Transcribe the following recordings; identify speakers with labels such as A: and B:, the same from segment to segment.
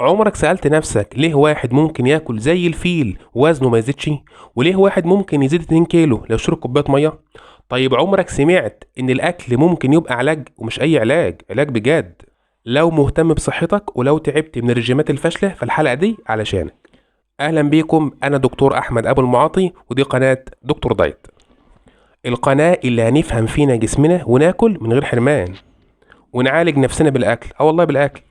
A: عمرك سألت نفسك ليه واحد ممكن ياكل زي الفيل وزنه ما يزيدش؟ وليه واحد ممكن يزيد 2 كيلو لو شرب كوباية مية؟ طيب عمرك سمعت ان الاكل ممكن يبقى علاج، ومش اي علاج، علاج بجد؟ لو مهتم بصحتك ولو تعبت من الرجيمات الفاشلة فالحلقة دي علشانك. اهلا بيكم، انا دكتور احمد ابو المعاطي ودي قناة دكتور دايت، القناة اللي هنفهم فينا جسمنا وناكل من غير حرمان ونعالج نفسنا بالاكل. والله بالاكل.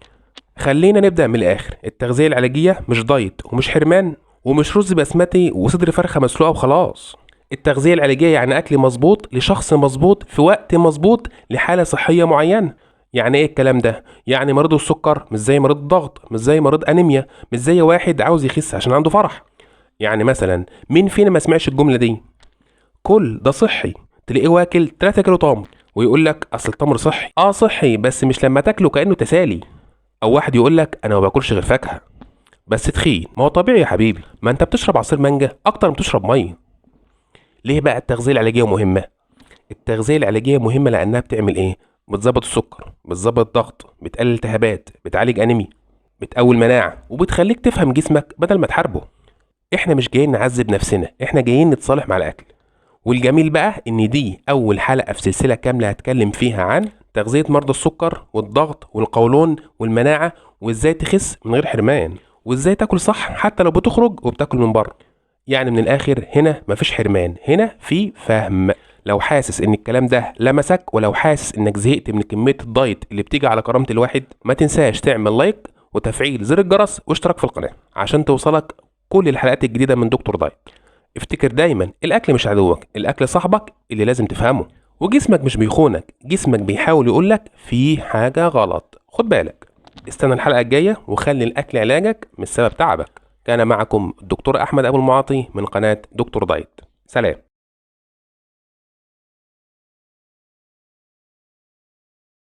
A: خلينا نبدأ من الآخر. التغذية العلاجية مش دايت ومش حرمان ومش رز بسمتي وصدر فرخة مسلوقة وخلاص. التغذية العلاجية يعني أكل مظبوط لشخص مظبوط في وقت مظبوط لحالة صحية معينة. يعني ايه الكلام ده؟ يعني مريض السكر مش زي مريض الضغط، مش زي مريض انيميا، مش زي واحد عاوز يخس عشان عنده فرح. يعني مثلا مين فينا ما سمعش الجملة دي؟ كل ده صحي، تلاقيه واكل 3 كيلو تمر ويقول لك اصل التمر صحي. صحي بس مش لما تاكله كأنه تسالي. او واحد يقول لك انا ما باكلش غير فاكهه بس تخين. ما هو طبيعي يا حبيبي، ما انت بتشرب عصير مانجا اكتر ما بتشرب ميه. ليه بقى التغذيه العلاجيه مهمه؟ التغذيه العلاجيه مهمه لانها بتعمل ايه؟ بتظبط السكر، بتظبط الضغط، بتقلل التهابات، بتعالج انيميا، بتقوي المناعه، وبتخليك تفهم جسمك بدل ما تحاربه. احنا مش جايين نعذب نفسنا، احنا جايين نتصالح مع الاكل. والجميل بقى ان دي اول حلقه في سلسله كامله هتكلم فيها عن تغذيه مرضى السكر والضغط والقولون والمناعه، وازاي تخس من غير حرمان، وازاي تاكل صح حتى لو بتخرج وبتاكل من بره. يعني من الاخر هنا مفيش حرمان، هنا في فهم. لو حاسس ان الكلام ده لمسك، ولو حاسس انك زهقت من كميه الدايت اللي بتيجي على كرامه الواحد، ما تنساش تعمل لايك وتفعيل زر الجرس واشتراك في القناه عشان توصلك كل الحلقات الجديده من دكتور دايت. افتكر دايما الاكل مش عدوك، الاكل صاحبك اللي لازم تفهمه. وجسمك مش بيخونك، جسمك بيحاول يقولك في حاجة غلط، خد بالك. استنى الحلقة الجاية وخلي الاكل علاجك مش سبب تعبك. كان معكم الدكتور احمد ابو المعاطي من قناة دكتور دايت. سلام.